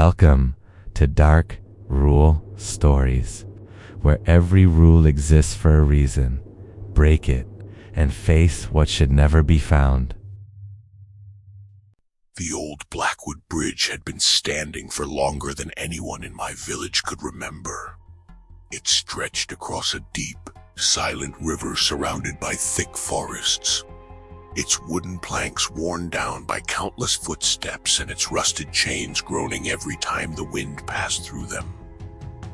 Welcome to Dark Rule Stories, where every rule exists for a reason. Break it and face what should never be found. The old Blackwood Bridge had been standing for longer than anyone in my village could remember. It stretched across a deep, silent river surrounded by thick forests. Its wooden planks worn down by countless footsteps and its rusted chains groaning every time the wind passed through them.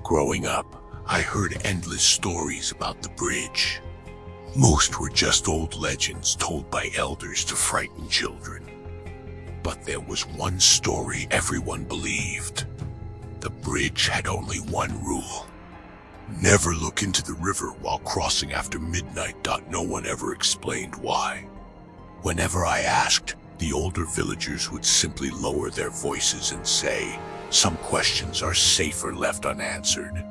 Growing up, I heard endless stories about the bridge. Most were just old legends told by elders to frighten children. But there was one story everyone believed. The bridge had only one rule. Never look into the river while crossing after midnight. No one ever explained why. Whenever I asked, the older villagers would simply lower their voices and say, "Some questions are safer left unanswered."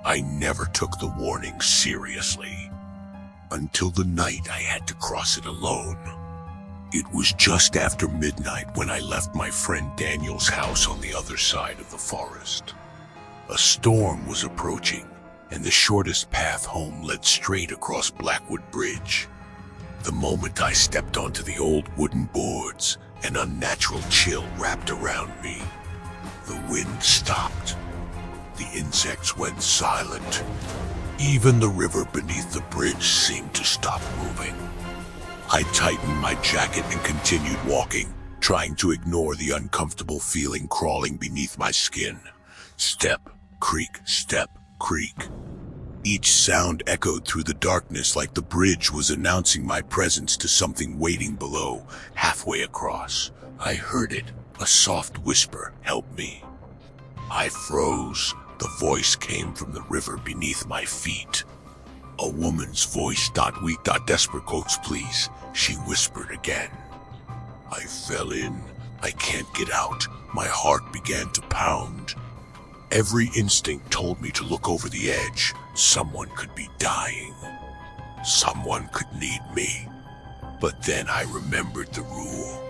I never took the warning seriously, until the night I had to cross it alone. It was just after midnight when I left my friend Daniel's house on the other side of the forest. A storm was approaching, and the shortest path home led straight across Blackwood Bridge. The moment I stepped onto the old wooden boards, an unnatural chill wrapped around me. The wind stopped. The insects went silent. Even the river beneath the bridge seemed to stop moving. I tightened my jacket and continued walking, trying to ignore the uncomfortable feeling crawling beneath my skin. Step, creak, step, creak. Each sound echoed through the darkness like the bridge was announcing my presence to something waiting below, halfway across. I heard it, a soft whisper, "Help me." I froze. The voice came from the river beneath my feet. A woman's voice, "Weak, desperate quotes, please," she whispered again. I fell in. I can't get out. My heart began to pound. Every instinct told me to look over the edge. Someone could be dying. Someone could need me. But then I remembered the rule.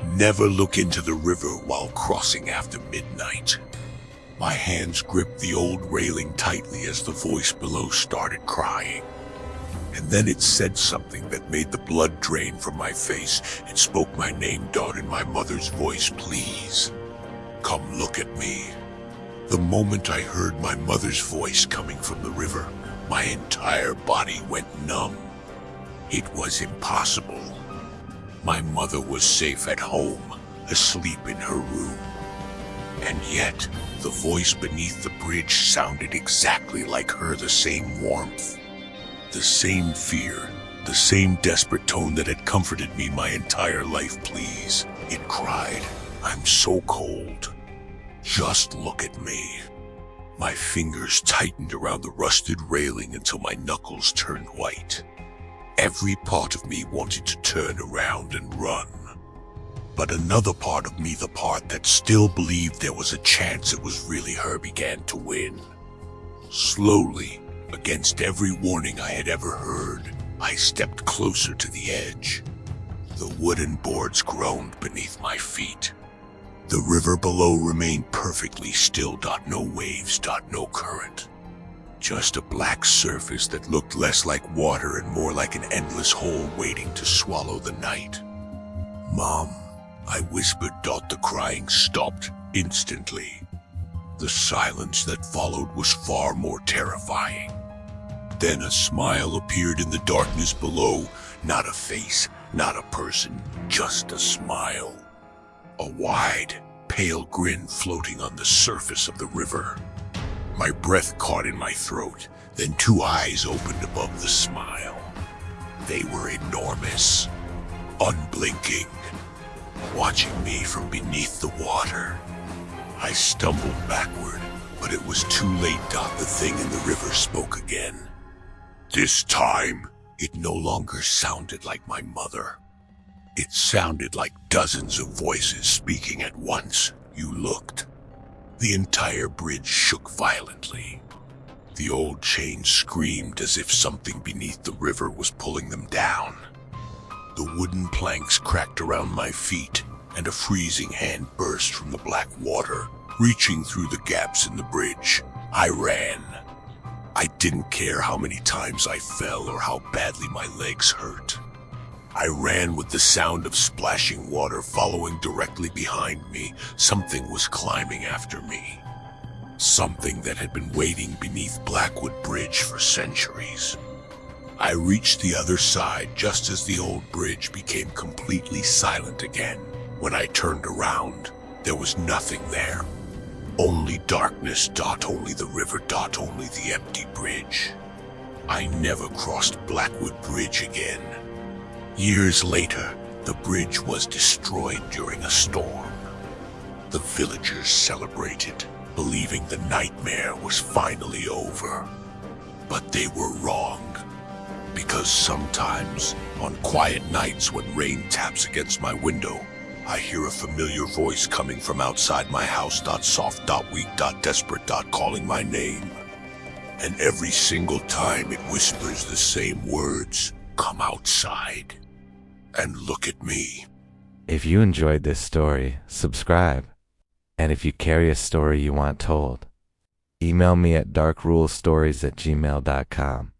Never look into the river while crossing after midnight. My hands gripped the old railing tightly as the voice below started crying. And then it said something that made the blood drain from my face. It spoke my name, in my mother's voice, "Please, come look at me." The moment I heard my mother's voice coming from the river, my entire body went numb. It was impossible. My mother was safe at home, asleep in her room. And yet, the voice beneath the bridge sounded exactly like her, the same warmth, the same fear, the same desperate tone that had comforted me my entire life. "Please," it cried, "I'm so cold. Just look at me." My fingers tightened around the rusted railing until my knuckles turned white. Every part of me wanted to turn around and run. But another part of me, the part that still believed there was a chance it was really her, began to win. Slowly, against every warning I had ever heard, I stepped closer to the edge. The wooden boards groaned beneath my feet. The river below remained perfectly still, no waves, no current. Just a black surface that looked less like water and more like an endless hole waiting to swallow the night. "Mom," I whispered. The crying stopped instantly. The silence that followed was far more terrifying. Then a smile appeared in the darkness below. Not a face, not a person, just a smile. A wide, pale grin floating on the surface of the river. My breath caught in my throat, then two eyes opened above the smile. They were enormous, unblinking, watching me from beneath the water. I stumbled backward, but it was too late. The thing in the river spoke again. This time, it no longer sounded like my mother. It sounded like dozens of voices speaking at once. "You looked." The entire bridge shook violently. The old chains screamed as if something beneath the river was pulling them down. The wooden planks cracked around my feet, and a freezing hand burst from the black water, reaching through the gaps in the bridge. I ran. I didn't care how many times I fell or how badly my legs hurt. I ran with the sound of splashing water following directly behind me. Something was climbing after me. Something that had been waiting beneath Blackwood Bridge for centuries. I reached the other side just as the old bridge became completely silent again. When I turned around, there was nothing there. Only darkness, only the river, only the empty bridge. I never crossed Blackwood Bridge again. Years later, the bridge was destroyed during a storm. The villagers celebrated, believing the nightmare was finally over. But they were wrong, because sometimes, on quiet nights when rain taps against my window, I hear a familiar voice coming from outside my house, soft, weak, desperate, calling my name. And every single time it whispers the same words, "Come outside and look at me." If you enjoyed this story, subscribe. And if you carry a story you want told, email me at darkrulestories@gmail.com.